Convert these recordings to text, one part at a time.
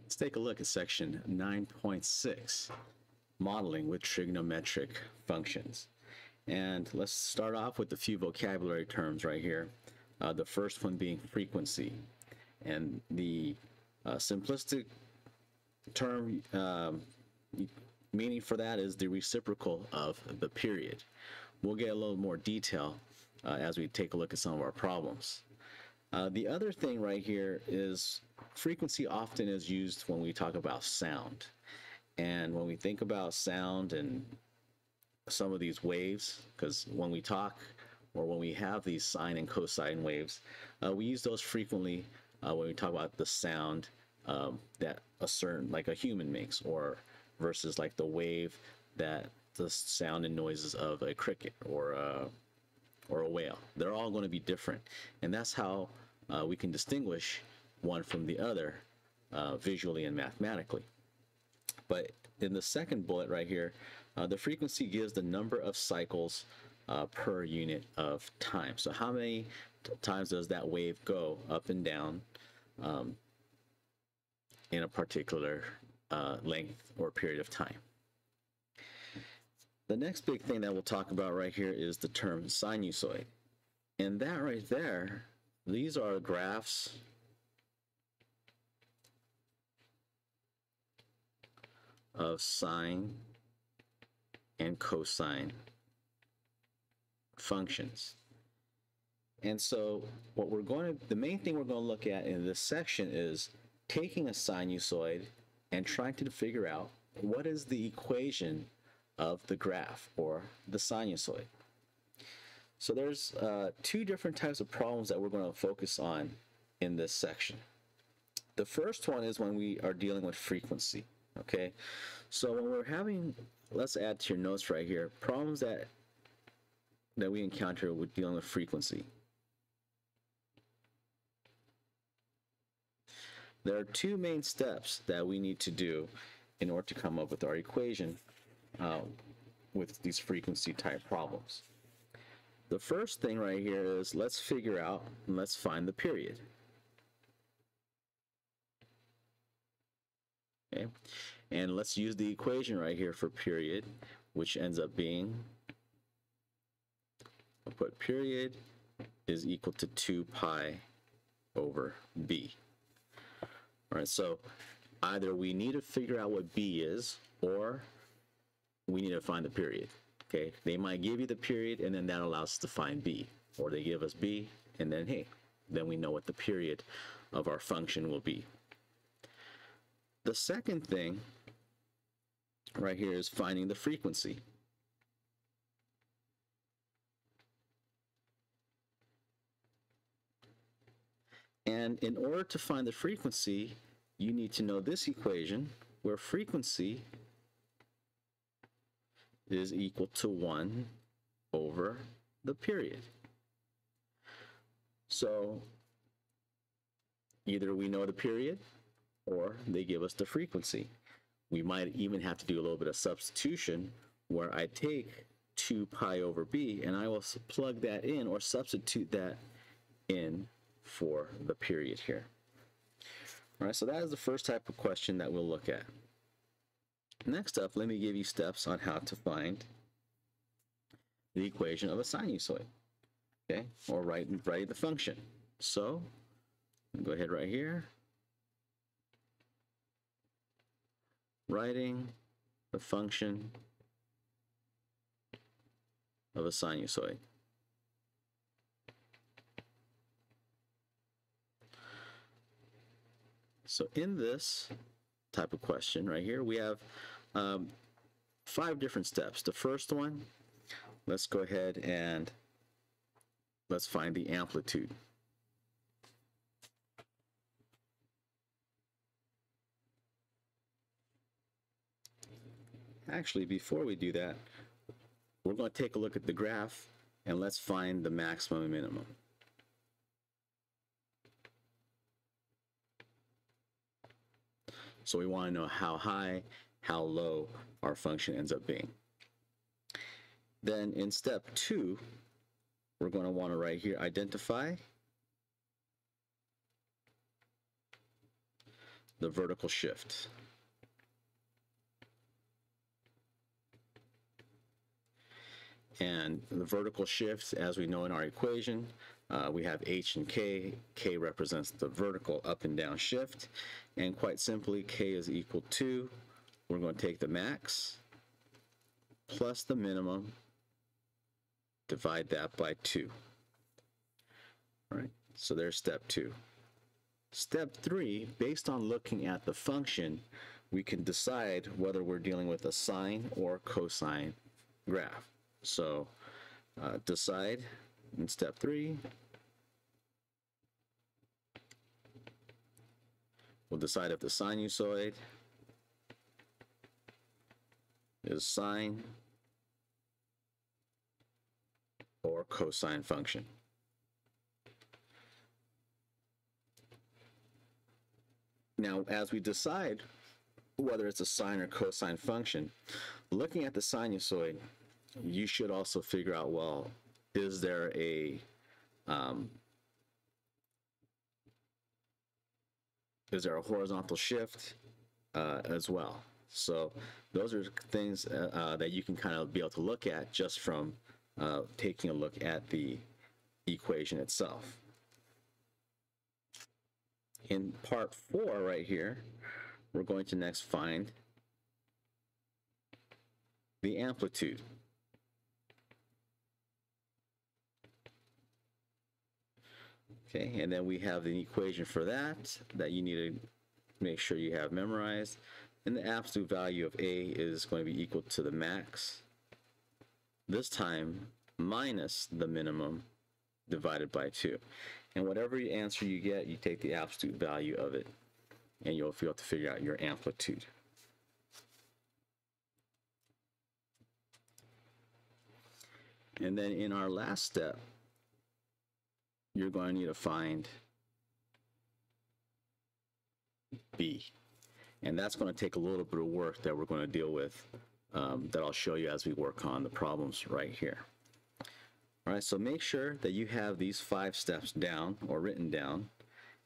Let's take a look at section 9.6, modeling with trigonometric functions. And let's start off with a few vocabulary terms right here. The first one being frequency. And the simplistic term meaning for that is the reciprocal of the period. We'll get a little more detail as we take a look at some of our problems. The other thing right here is frequency often is used when we talk about sound. And when we think about sound and some of these waves, because when we talk or when we have these sine and cosine waves, we use those frequently when we talk about the sound that a certain, like a human makes, or versus like the wave that the sound and noises of a cricket or a whale. They're all going to be different, and that's how we can distinguish one from the other visually and mathematically. But in the second bullet right here, the frequency gives the number of cycles per unit of time. So how many times does that wave go up and down in a particular length or period of time? The next big thing that we'll talk about right here is the term sinusoid. And that right there, these are graphs of sine and cosine functions. And so what the main thing we're going to look at in this section is taking a sinusoid and trying to figure out what is the equation of the graph or the sinusoid. So there's two different types of problems that we're going to focus on in this section. The first one is when we are dealing with frequency. Okay, so when we're having, let's add to your notes right here, problems that we encounter with dealing with frequency. There are two main steps that we need to do in order to come up with our equation with these frequency type problems. The first thing right here is let's figure out and let's find the period. Okay, and let's use the equation right here for period, which ends up being, I'll put period is equal to 2 pi over b. All right, so either we need to figure out what b is, or we need to find the period. Okay, they might give you the period and then that allows us to find b, or they give us b and then hey, then we know what the period of our function will be. The second thing right here is finding the frequency. And in order to find the frequency, you need to know this equation where frequency is equal to 1 over the period. So either we know the period or they give us the frequency. We might even have to do a little bit of substitution where I take 2 pi over b and I will plug that in or substitute that in for the period here. All right, so that is the first type of question that we'll look at. Next up, let me give you steps on how to find the equation of a sinusoid, okay, or write the function. So go ahead right here, writing the function of a sinusoid. So in this type of question right here, we have 5 different steps. The first one, let's go ahead and let's find the amplitude. Actually, before we do that, we're going to take a look at the graph and let's find the maximum and minimum. So we want to know how high, how low our function ends up being. Then in step 2, we're going to want to write here, identify the vertical shift. And the vertical shift, as we know in our equation, we have h and k. K represents the vertical up and down shift. And quite simply, k is equal to, we're going to take the max plus the minimum, divide that by 2. All right, so there's step 2. Step 3, based on looking at the function, we can decide whether we're dealing with a sine or cosine graph. So decide in step 3. We'll decide if the sinusoid is sine or cosine function. Now, as we decide whether it's a sine or cosine function, looking at the sinusoid, you should also figure out, well, is there a horizontal shift as well? So those are things that you can kind of be able to look at just from taking a look at the equation itself. In part 4 right here, we're going to next find the amplitude. Okay, and then we have the equation for that you need to make sure you have memorized. And the absolute value of A is going to be equal to the max, this time minus the minimum divided by 2. And whatever answer you get, you take the absolute value of it, and you'll be able to figure out your amplitude. And then in our last step, you're going to need to find B. And that's going to take a little bit of work that we're going to deal with, that I'll show you as we work on the problems right here. All right, so make sure that you have these 5 steps down or written down,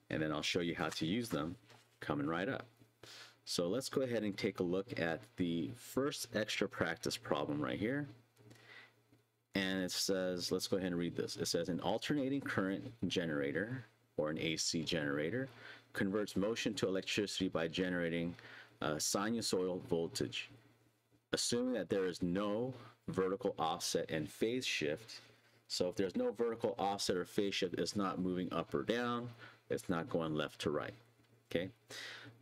and then I'll show you how to use them coming right up. So let's go ahead and take a look at the first extra practice problem right here. And it says, let's go ahead and read this. It says, an alternating current generator, or an AC generator, converts motion to electricity by generating sinusoidal voltage. Assuming that there is no vertical offset and phase shift. So if there's no vertical offset or phase shift, it's not moving up or down. It's not going left to right. Okay.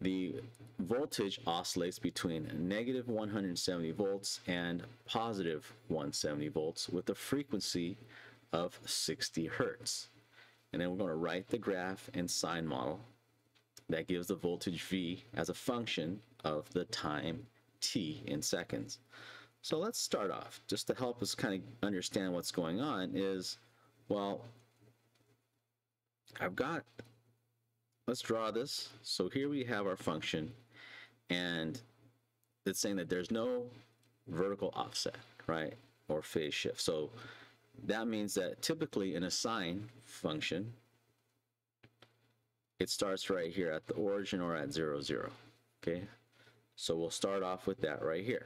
The voltage oscillates between negative 170 volts and positive 170 volts with a frequency of 60 hertz. And then we're going to write the graph and sine model that gives the voltage V as a function of the time t in seconds. So let's start off, just to help us kind of understand what's going on is, well, let's draw this. So here we have our function, and it's saying that there's no vertical offset, right, or phase shift. So that means that typically in a sine function, it starts right here at the origin or at 0, 0. Okay, so we'll start off with that right here.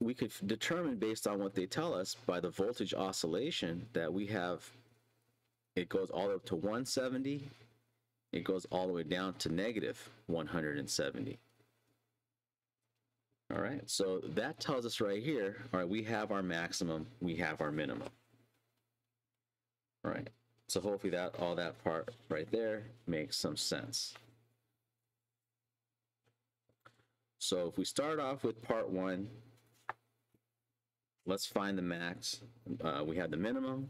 We could determine based on what they tell us by the voltage oscillation that we have, it goes all the way up to 170, it goes all the way down to negative 170. All right, so that tells us right here, all right, we have our maximum, we have our minimum. All right, so hopefully all that part right there makes some sense. So if we start off with part 1, let's find the max. We have the minimum.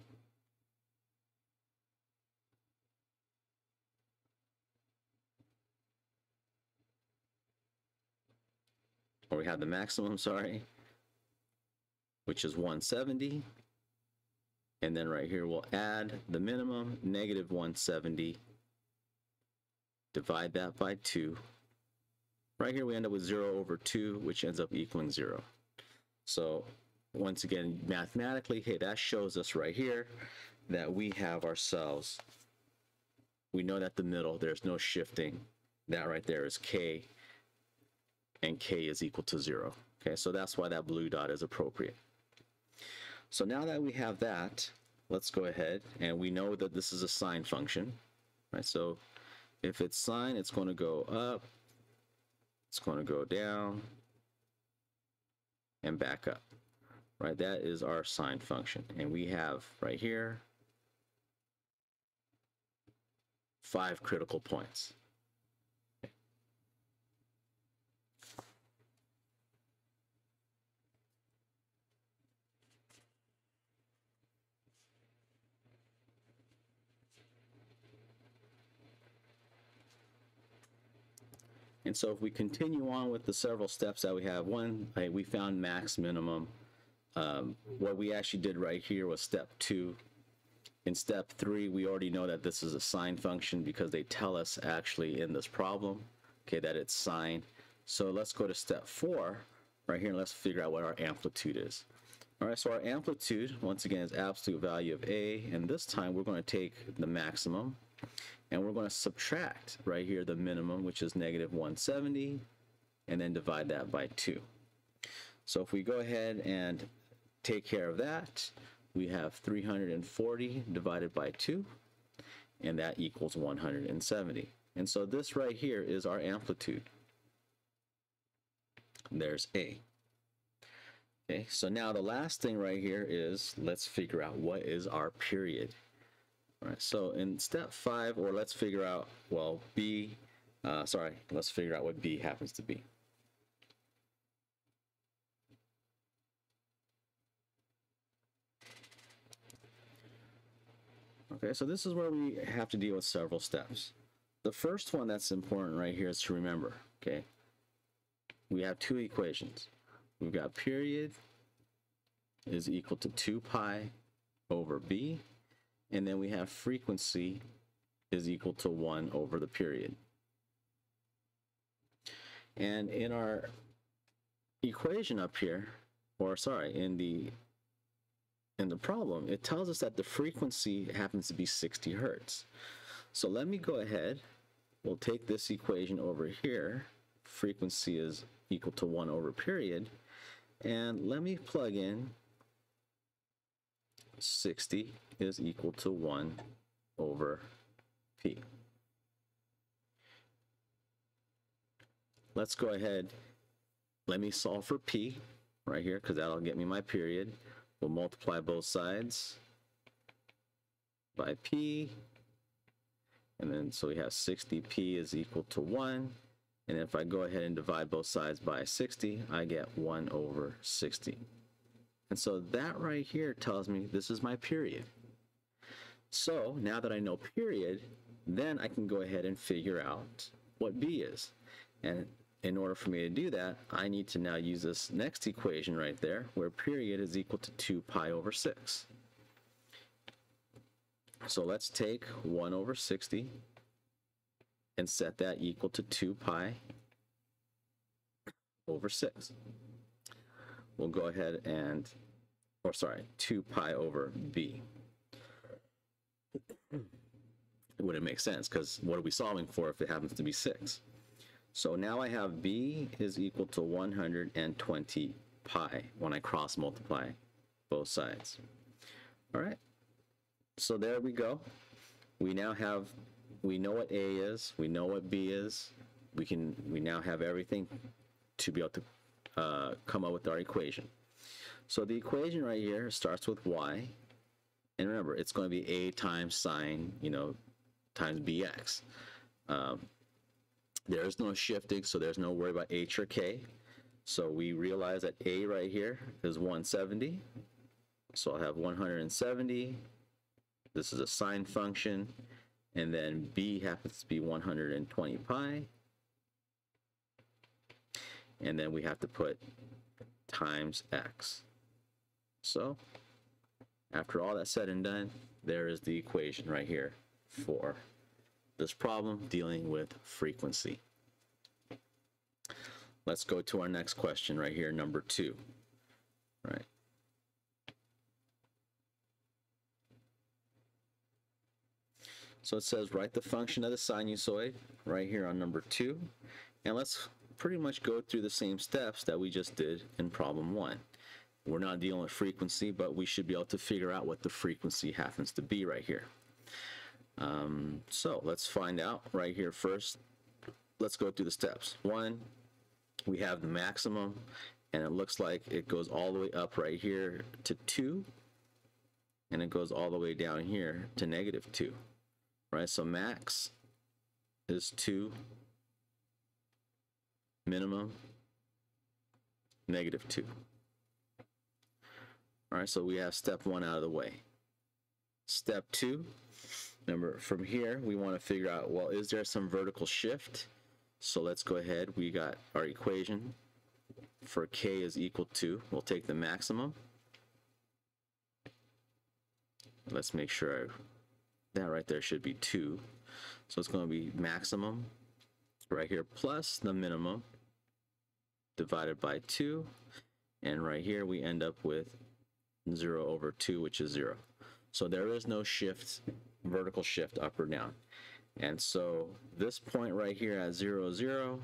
Or we have the maximum, sorry, which is 170. And then right here, we'll add the minimum, negative 170. Divide that by 2. Right here, we end up with 0 over 2, which ends up equaling 0. So once again, mathematically, hey, that shows us right here that we have ourselves we know that the middle, there's no shifting. That right there is k, and k is equal to 0. Okay, so that's why that blue dot is appropriate. So now that we have that, let's go ahead, and we know that this is a sine function, right? So if it's sine, it's going to go up, it's going to go down, and back up, right? That is our sine function. And we have right here 5 critical points. And so if we continue on with the several steps that we have, one, we found max minimum. What we actually did right here was step 2. In step 3, we already know that this is a sine function because they tell us actually in this problem, okay, that it's sine. So let's go to step 4 right here, and let's figure out what our amplitude is. All right, so our amplitude, once again, is absolute value of A, and this time we're going to take the maximum, and we're going to subtract right here the minimum, which is negative 170, and then divide that by 2. So if we go ahead and take care of that, we have 340 divided by 2, and that equals 170. And so this right here is our amplitude. There's A. Okay, so now the last thing right here is, let's figure out what is our period. All right, so in step 5, or let's figure out, well, let's figure out what B happens to be. Okay, so this is where we have to deal with several steps. The first one that's important right here is to remember, okay, we have 2 equations. We've got period is equal to 2 pi over B, and then we have frequency is equal to 1 over the period. And in our equation up here, or sorry, in the problem, it tells us that the frequency happens to be 60 hertz. So let me go ahead, we'll take this equation over here, frequency is equal to 1 over period, and let me plug in 60 is equal to 1 over P. Let's go ahead, let me solve for P right here, because that'll get me my period. We'll multiply both sides by P, and then so we have 60P is equal to 1, and if I go ahead and divide both sides by 60, I get 1 over 60. And so that right here tells me this is my period. So now that I know period, then I can go ahead and figure out what B is. And in order for me to do that, I need to now use this next equation right there, where period is equal to 2 pi over 6. So let's take 1 over 60 and set that equal to 2 pi over 6. We'll go ahead and, 2 pi over B. It wouldn't make sense, because what are we solving for if it happens to be 6? So now I have B is equal to 120 pi when I cross multiply both sides. All right, so there we go. We know what A is, we know what B is. We now have everything to be able to come up with our equation. So the equation right here starts with Y, and remember, it's going to be A times sine, times BX. There's no shifting, so there's no worry about H or K. So we realize that A right here is 170. So I'll have 170. This is a sine function. And then B happens to be 120 pi. And then we have to put times X. So after all that's said and done, there is the equation right here for this problem dealing with frequency. Let's go to our next question right here, number 2. Right. So it says write the function of the sinusoid right here on number 2. And let's pretty much go through the same steps that we just did in problem 1. We're not dealing with frequency, but we should be able to figure out what the frequency happens to be right here. So let's find out right here first. Let's go through the steps. 1, we have the maximum, and it looks like it goes all the way up right here to 2, and it goes all the way down here to -2. Right, so max is 2, minimum -2. All right, so we have step 1 out of the way. Step 2, remember from here we want to figure out, well, is there some vertical shift? So let's go ahead. We got our equation for k is equal to, we'll take the maximum. Let's make sure that right there should be 2. So it's going to be maximum right here plus the minimum divided by 2. And right here we end up with 0 over 2, which is 0. So there is no shift, vertical shift up or down. And so this point right here at 0, 0,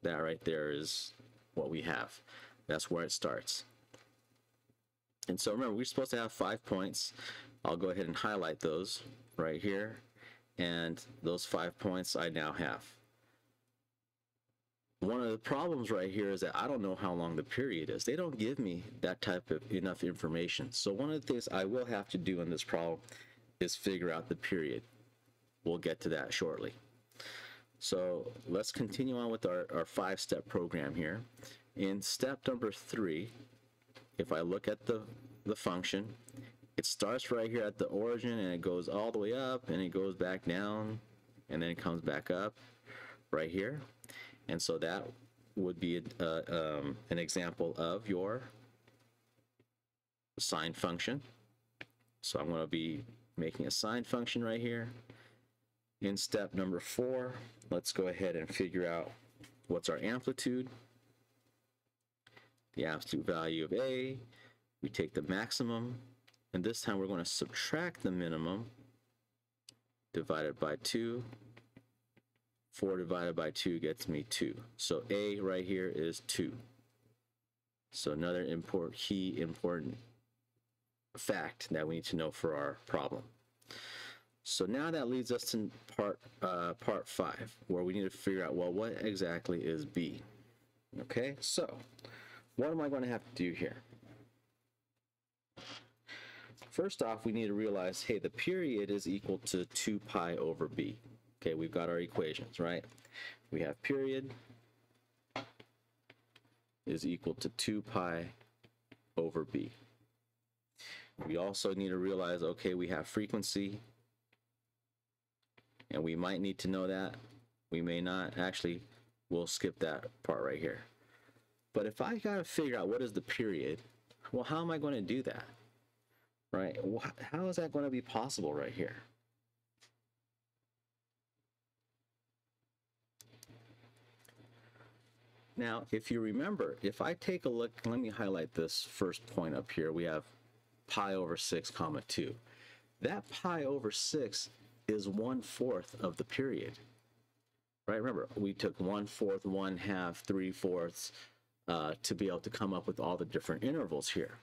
that right there is what we have. That's where it starts. And so remember, we're supposed to have 5 points. I'll go ahead and highlight those right here. And those 5 points I now have. One of the problems right here is that I don't know how long the period is. They don't give me that type of enough information. So one of the things I will have to do in this problem is figure out the period. We'll get to that shortly. So let's continue on with our 5-step program here. In step number 3, if I look at the function, it starts right here at the origin and it goes all the way up and it goes back down and then it comes back up right here. And so that would be an example of your sine function. So I'm going to be making a sine function right here. In step number 4, let's go ahead and figure out what's our amplitude. The absolute value of A. We take the maximum, and this time we're going to subtract the minimum divided by 2. 4 divided by 2 gets me 2. So A right here is 2. So another key important fact that we need to know for our problem. So now that leads us to part 5, where we need to figure out, well, what exactly is B? Okay, so what am I going to have to do here? First off, we need to realize, hey, the period is equal to 2 pi over B. Okay, we've got our equations, right? We have period is equal to 2 pi over B. We also need to realize, okay, we have frequency, and we might need to know that. We may not. Actually, we'll skip that part right here. But if I got to figure out what is the period, well, how am I going to do that? Right? How is that going to be possible right here? Now, if you remember, if I take a look, let me highlight this first point up here. We have pi over 6 comma 2. That pi over 6 is 1/4 of the period. Right? Remember, we took 1/4, 1/2, 3/4 to be able to come up with all the different intervals here.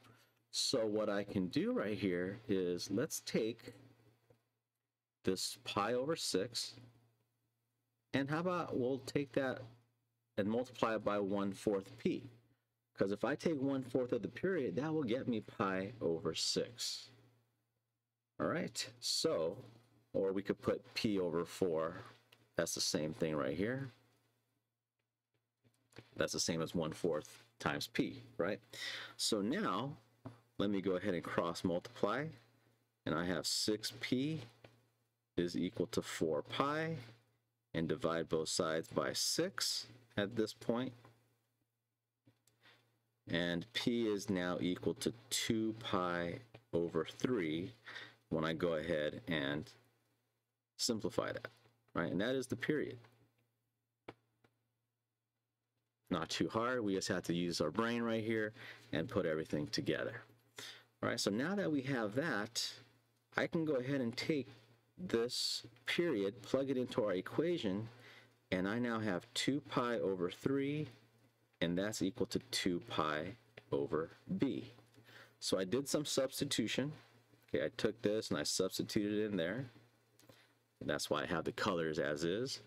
So what I can do right here is, let's take this pi over 6, and how about we'll take that and multiply it by 1/4 p. Because if I take 1/4 of the period, that will get me pi over 6. All right, so, or we could put p over 4. That's the same thing right here. That's the same as 1/4 times p, right? So now, let me go ahead and cross multiply, and I have 6p is equal to 4 pi, and divide both sides by 6 at this point. And p is now equal to 2 pi over 3 when I go ahead and simplify that, right? And that is the period. Not too hard. We just have to use our brain right here and put everything together. All right, so now that we have that, I can go ahead and take this period, plug it into our equation, and I now have 2 pi over 3, and that's equal to 2 pi over b. So I did some substitution. Okay, I took this and I substituted it in there. And that's why I have the colors as is.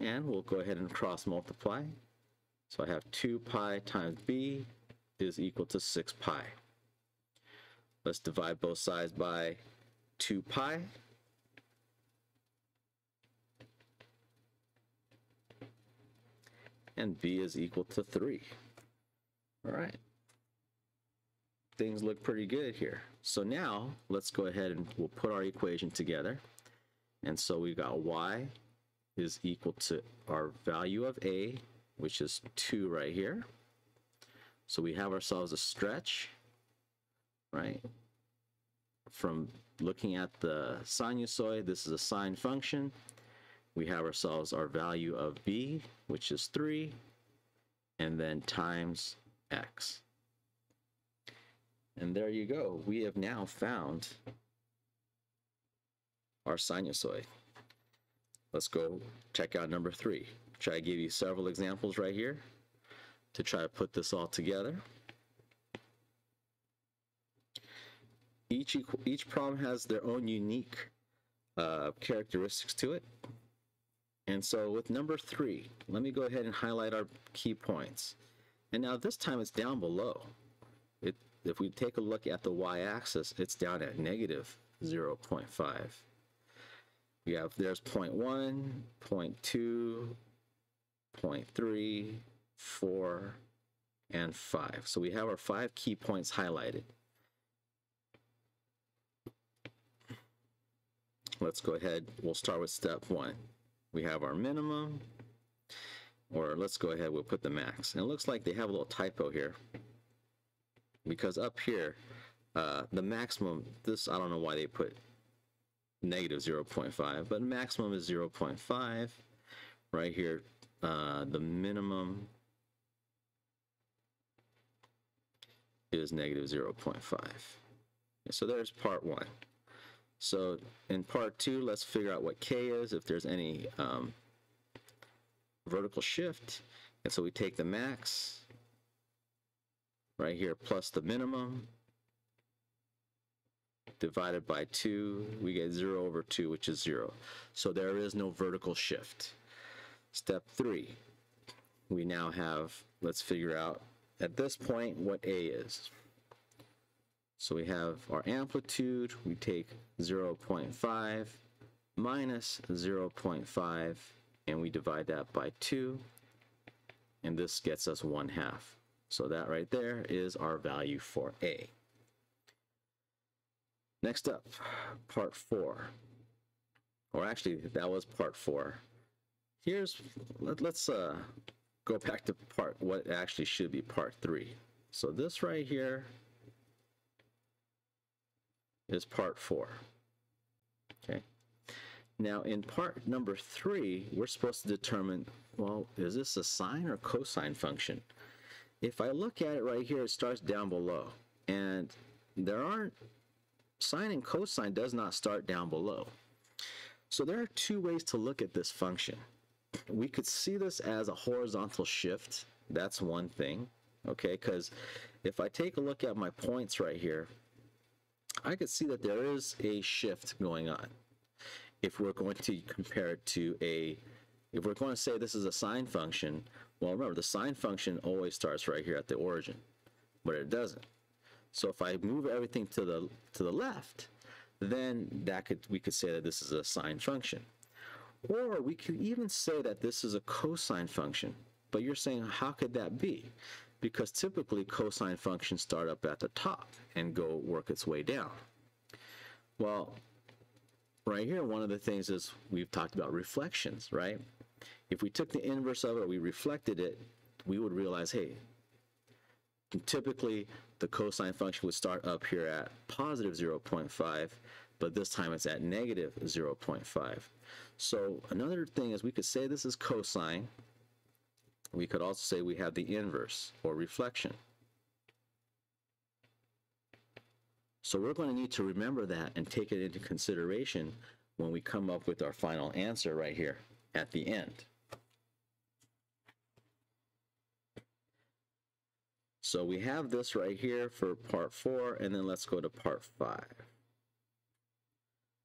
And we'll go ahead and cross multiply. So I have 2 pi times b is equal to 6 pi. Let's divide both sides by 2 pi. And b is equal to 3. All right. Things look pretty good here. So now let's go ahead and we'll put our equation together. And so we've got y is equal to our value of a, which is 2 right here. So we have ourselves a stretch, right? From looking at the sinusoid, this is a sine function. We have ourselves our value of b, which is 3, and then times x. And there you go. We have now found our sinusoid. Let's go check out number 3. Try to give you several examples right here to try to put this all together. Each problem has their own unique characteristics to it. And so with number 3, let me go ahead and highlight our key points. And now this time it's down below. If we take a look at the y-axis, it's down at negative 0.5. There's 0.1, 0.2, 0.3, 4, and 5. So we have our 5 key points highlighted. Let's go ahead. We'll start with step 1. We have our minimum, or let's go ahead, we'll put the max. And it looks like they have a little typo here, because up here, the maximum, this, I don't know why they put negative 0.5, but maximum is 0.5. Right here, the minimum is negative 0.5. So there's part 1. So in part 2, let's figure out what k is, if there's any vertical shift. And so we take the max right here plus the minimum divided by 2. We get 0 over 2, which is 0. So there is no vertical shift. Step 3, we now have, let's figure out at this point what a is. So we have our amplitude, we take 0.5 minus 0.5, and we divide that by 2, and this gets us 1/2. So that right there is our value for a. Next up, part 4. Or actually, that was part 4. Let's go back to what actually should be part 3. So this right here is part 4. Okay. Now in part number 3, we're supposed to determine, well, is this a sine or cosine function? If I look at it right here, it starts down below, and sine and cosine does not start down below. So there are 2 ways to look at this function. We could see this as a horizontal shift. That's one thing, okay? Because if I take a look at my points right here, I could see that there is a shift going on. If we're going to compare it to if we're going to say this is a sine function, well, remember, the sine function always starts right here at the origin, but it doesn't. So if I move everything to the left, then we could say that this is a sine function. Or we could even say that this is a cosine function. But you're saying, how could that be? Because typically cosine functions start up at the top and go work its way down. Well, right here, one of the things is we've talked about reflections, right? If we took the inverse of it, or we reflected it, we would realize, hey, typically the cosine function would start up here at positive 0.5, but this time it's at negative 0.5. So another thing is we could say this is cosine. We could also say we have the inverse, or reflection. So we're going to need to remember that and take it into consideration when we come up with our final answer right here at the end. So we have this right here for part 4, and then let's go to part 5.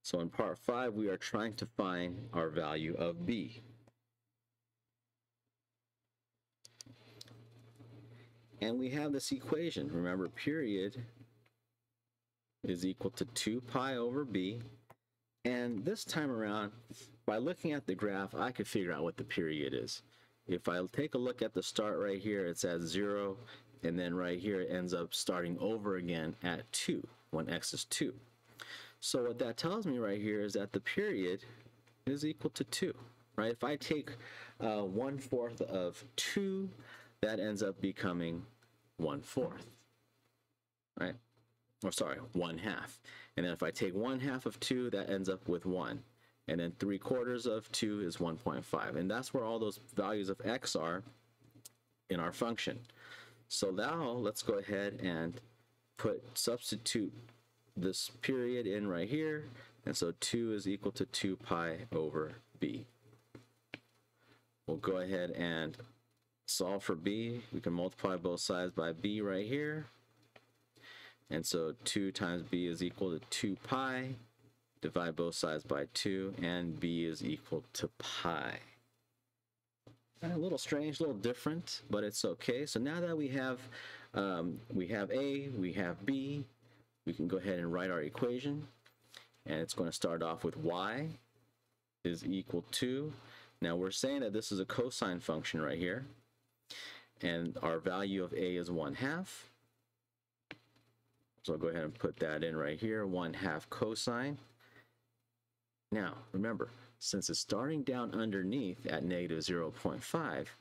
So in part 5, we are trying to find our value of b. And we have this equation. Remember, period is equal to 2 pi over b. And this time around, by looking at the graph, I could figure out what the period is. If I take a look at the start right here, it's at 0, and then right here it ends up starting over again at 2, when x is 2. So what that tells me right here is that the period is equal to 2, right? If I take 1/4 of 2, that ends up becoming 1/4, right? Or sorry, 1/2. And then if I take 1/2 of 2, that ends up with 1. And then 3/4 of 2 is 1.5. And that's where all those values of x are in our function. So now let's go ahead and substitute this period in right here. And so 2 is equal to 2 pi over b. We'll go ahead and solve for b. We can multiply both sides by b right here. And so 2 times b is equal to 2 pi. Divide both sides by 2, and b is equal to pi. A little strange, a little different, but it's okay. So now that we have a, we have b, we can go ahead and write our equation. And it's going to start off with y is equal to, now we're saying that this is a cosine function right here. And our value of a is 1/2. So I'll go ahead and put that in right here, 1/2 cosine. Now, remember, since it's starting down underneath at negative 0.5,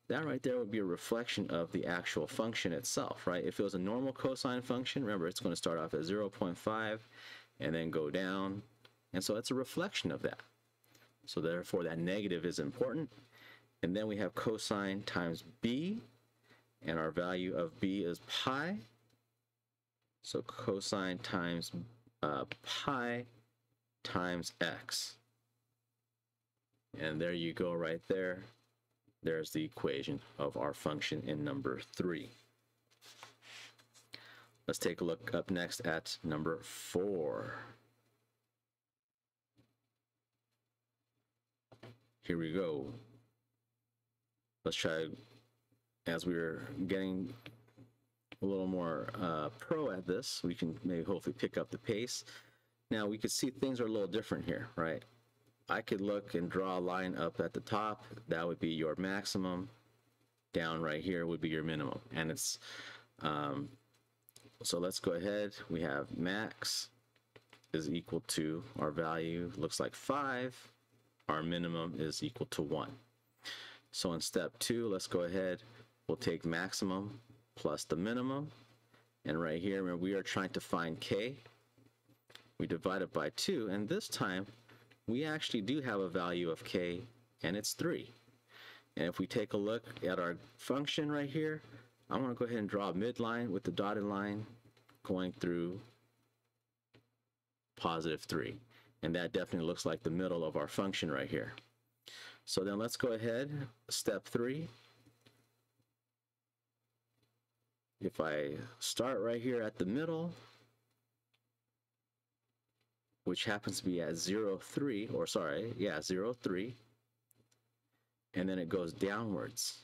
that right there would be a reflection of the actual function itself, right? If it was a normal cosine function, remember, it's going to start off at 0.5 and then go down. And so it's a reflection of that. So therefore, that negative is important. And then we have cosine times b, and our value of b is pi. So cosine times pi times x. And there you go right there. There's the equation of our function in number 3. Let's take a look up next at number 4. Here we go. Let's try, as we're getting a little more pro at this, we can maybe hopefully pick up the pace. Now we could see things are a little different here, right? I could look and draw a line up at the top. That would be your maximum. Down right here would be your minimum. And it's, so let's go ahead. We have max is equal to our value, looks like 5. Our minimum is equal to 1. So in step 2, let's go ahead. We'll take maximum plus the minimum. And right here, remember, we are trying to find k. We divide it by 2, and this time we actually do have a value of k, and it's 3. And if we take a look at our function right here, I want to go ahead and draw a midline with the dotted line going through positive 3. And that definitely looks like the middle of our function right here. So then let's go ahead, step 3. If I start right here at the middle, which happens to be at 0,3, or sorry, yeah, 0,3, and then it goes downwards.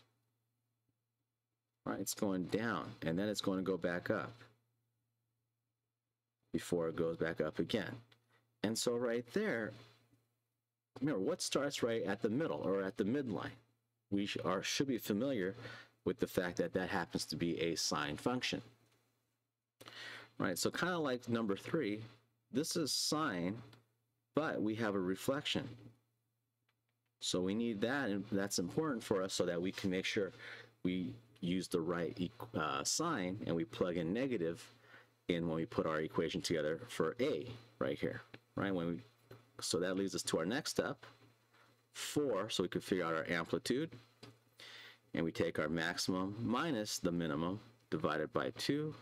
All right, it's going down, and then it's going to go back up before it goes back up again. And so right there, remember, what starts right at the middle or at the midline? We should be familiar with the fact that that happens to be a sine function. Right, so kind of like number 3, this is sine, but we have a reflection. So we need that, and that's important for us so that we can make sure we use the right sign, and we plug in negative in when we put our equation together for a right here, right? So that leads us to our next step, 4, so we can figure out our amplitude. And we take our maximum minus the minimum divided by 2.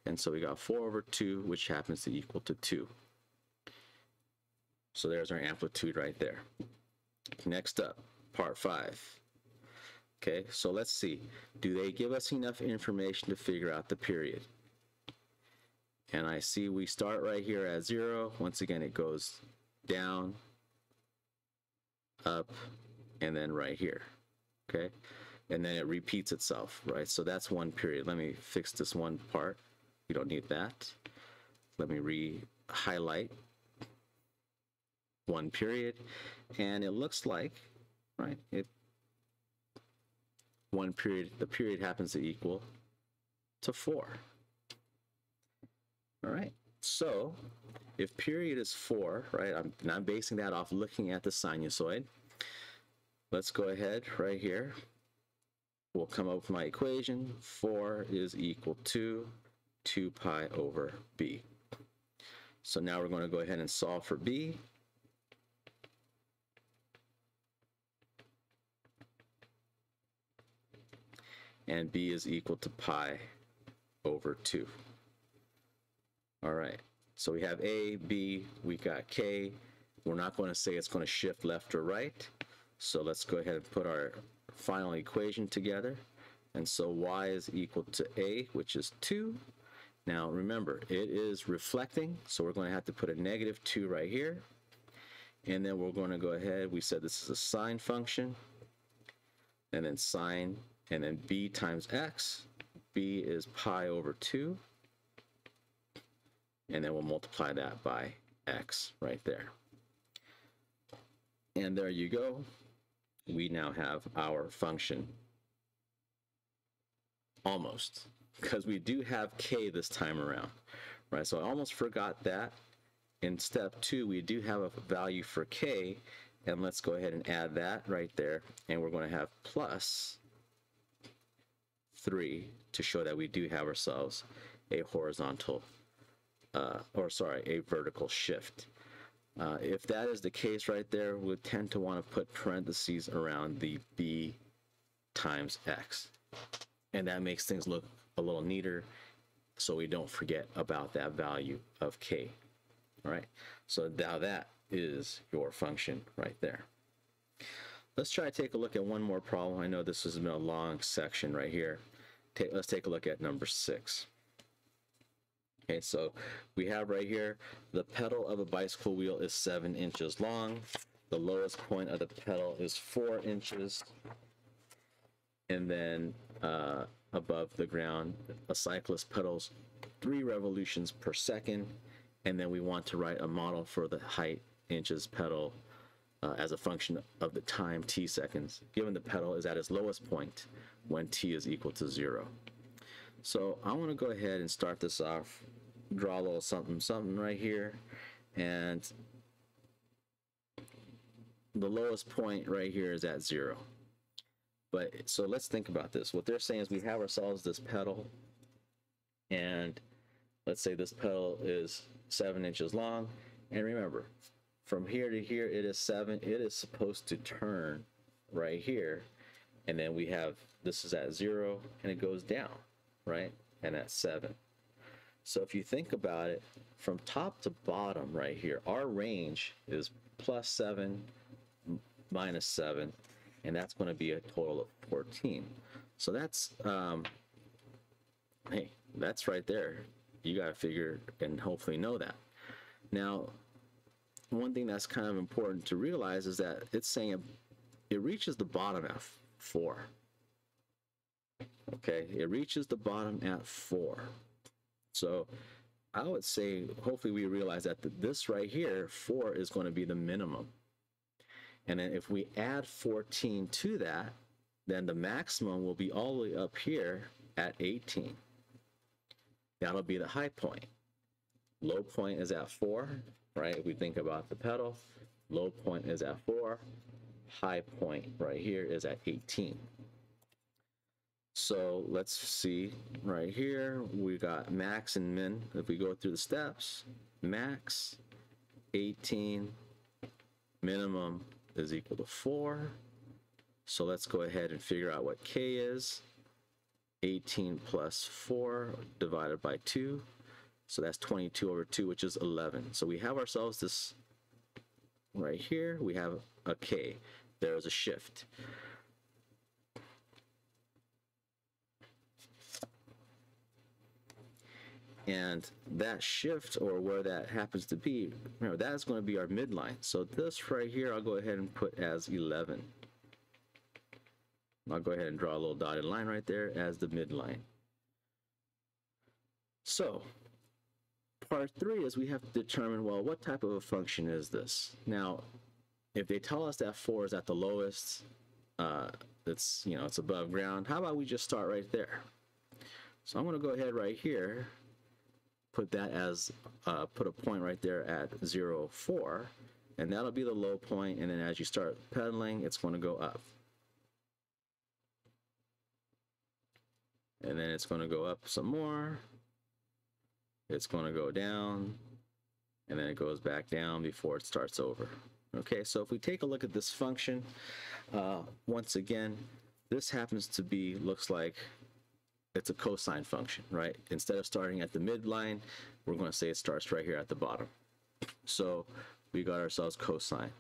And so we got 4 over 2, which happens to equal to 2. So there's our amplitude right there. Next up, part 5. Okay, so let's see. Do they give us enough information to figure out the period? And I see we start right here at 0. Once again, it goes down, up, and then right here. Okay, and then it repeats itself, right? So that's one period. Let me fix this one part. We don't need that. Let me re-highlight one period, and it looks like, right, one period, the period happens to equal to 4. All right, so if period is 4, right, I'm basing that off looking at the sinusoid. Let's go ahead right here. We'll come up with my equation. 4 is equal to 2 pi over b. So now we're going to go ahead and solve for b. And b is equal to pi over 2. All right, so we have a, b, we got k. We're not going to say it's going to shift left or right. So let's go ahead and put our final equation together. And so y is equal to a, which is 2. Now remember, it is reflecting, so we're going to have to put a negative 2 right here. And then we're going to go ahead, we said this is a sine function, and then sine, and then b times x. B is pi over 2. And then we'll multiply that by x right there. And there you go. We now have our function. Almost, because we do have k this time around, right? So I almost forgot that. In step 2, we do have a value for k, and let's go ahead and add that right there, and we're going to have plus 3 to show that we do have ourselves a horizontal, a vertical shift. If that is the case right there, we tend to want to put parentheses around the b times x. And that makes things look a little neater so we don't forget about that value of k. All right, so now that is your function right there. Let's try to take a look at one more problem. I know this has been a long section right here. Let's take a look at number 6. Okay, so we have right here, the pedal of a bicycle wheel is 7 inches long. The lowest point of the pedal is 4 inches. And then above the ground, a cyclist pedals 3 revolutions per second. And then we want to write a model for the height inches pedal as a function of the time t seconds, given the pedal is at its lowest point when t is equal to 0. So I want to go ahead and start this off, draw a little something something right here, and the lowest point right here is at 0. But so let's think about this. What they're saying is we have ourselves this pedal, and let's say this pedal is 7 inches long, and remember, from here to here it is 7. It is supposed to turn right here, and then we have, this is at 0 and it goes down, right? And at 7. So if you think about it, from top to bottom right here, our range is plus 7, minus 7, and that's going to be a total of 14. So that's, hey, that's right there. You got to figure and hopefully know that. Now, one thing that's kind of important to realize is that it's saying it reaches the bottom at 4. Okay, it reaches the bottom at 4. So I would say, hopefully we realize that this right here, 4 is going to be the minimum. And then if we add 14 to that, then the maximum will be all the way up here at 18. That'll be the high point. Low point is at 4, right? If we think about the pedal, low point is at 4, high point right here is at 18. So let's see right here, we got max and min. If we go through the steps, max 18, minimum is equal to 4. So let's go ahead and figure out what k is. 18 plus 4 divided by 2. So that's 22 over 2, which is 11. So we have ourselves this right here, we have a k. There's a shift. And that shift, or where that happens to be, remember, that's going to be our midline. So this right here, I'll go ahead and put as 11. I'll go ahead and draw a little dotted line right there as the midline. So part 3 is we have to determine, well, what type of a function is this? Now, if they tell us that 4 is at the lowest, it's, you know, it's above ground, how about we just start right there? So I'm going to go ahead right here, put that as, put a point right there at 0, 4, and that'll be the low point, and then as you start pedaling, it's going to go up. And then it's going to go up some more, it's going to go down, and then it goes back down before it starts over. Okay, so if we take a look at this function, once again, this happens to be, looks like it's a cosine function, right? Instead of starting at the midline, we're going to say it starts right here at the bottom. So we got ourselves cosine.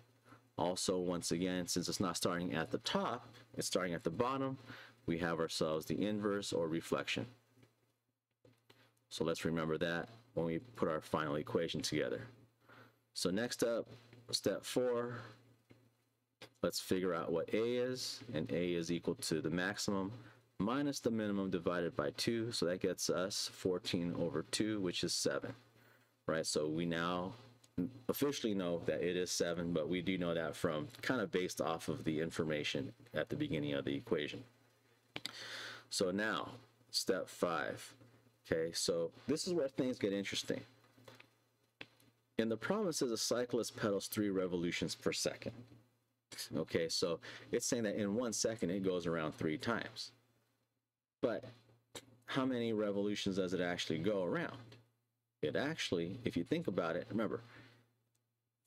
Also, once again, since it's not starting at the top, it's starting at the bottom, we have ourselves the inverse or reflection. So let's remember that when we put our final equation together. So next up, step 4, let's figure out what A is, and A is equal to the maximum minus the minimum divided by 2, so that gets us 14 over 2, which is 7, right? So we now officially know that it is 7, but we do know that from kind of based off of the information at the beginning of the equation. So now, step 5. Okay, so this is where things get interesting. In the problem, it says a cyclist pedals 3 revolutions per second. Okay, so it's saying that in 1 second it goes around 3 times. But how many revolutions does it actually go around? It actually, if you think about it, remember,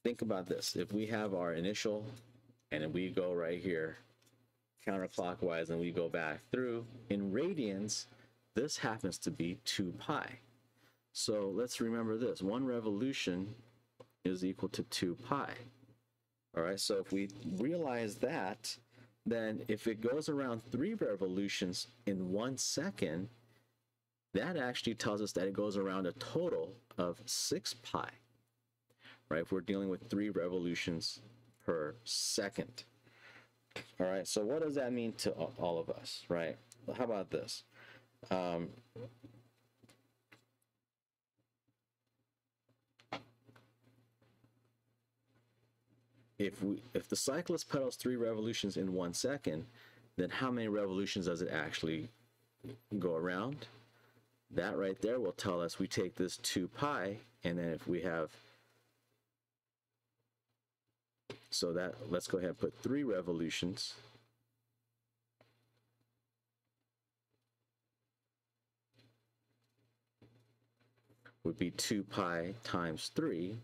think about this. If we have our initial and then we go right here counterclockwise and we go back through, in radians, this happens to be 2 pi. So let's remember this. 1 revolution is equal to 2 pi. All right, so if we realize that, then if it goes around 3 revolutions in 1 second, that actually tells us that it goes around a total of 6 pi, right? If we're dealing with 3 revolutions per second. All right, so what does that mean to all of us, right? How about this? If the cyclist pedals 3 revolutions in 1 second, then how many revolutions does it actually go around? That right there will tell us, we take this 2 pi, and then if we have, so that, let's go ahead and put 3 revolutions. Would be 2 pi times 3,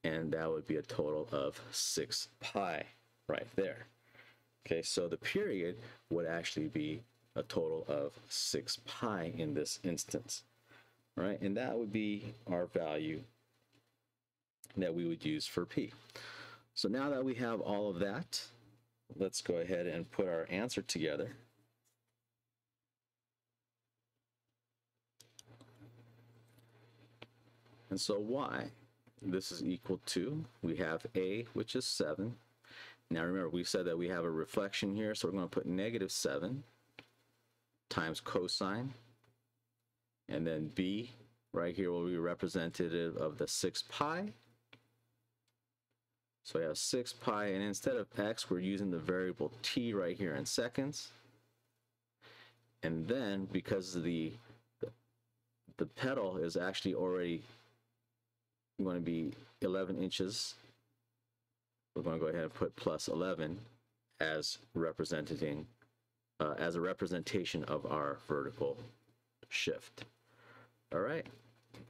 and that would be a total of 6 pi right there. Okay, so the period would actually be a total of 6 pi in this instance, right? And that would be our value that we would use for P. So now that we have all of that, let's go ahead and put our answer together. And so y, this is equal to, we have a, which is 7. Now remember, we said that we have a reflection here, so we're going to put negative 7 times cosine, and then b right here will be representative of the 6 pi. So we have 6 pi, and instead of x, we're using the variable t right here in seconds. And then because the pedal is actually already going to be 11 inches, we're going to go ahead and put plus 11 as representing as a representation of our vertical shift. All right,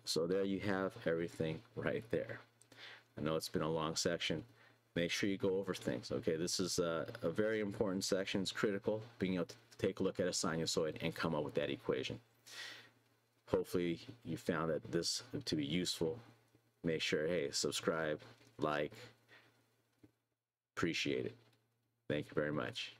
so there you have everything right there. I know it's been a long section. Make sure you go over things. Okay, this is a very important section. It's critical, being able to take a look at a sinusoid and come up with that equation. Hopefully you found that this to be useful. Make sure, hey, subscribe, like, Appreciate it. Thank you very much.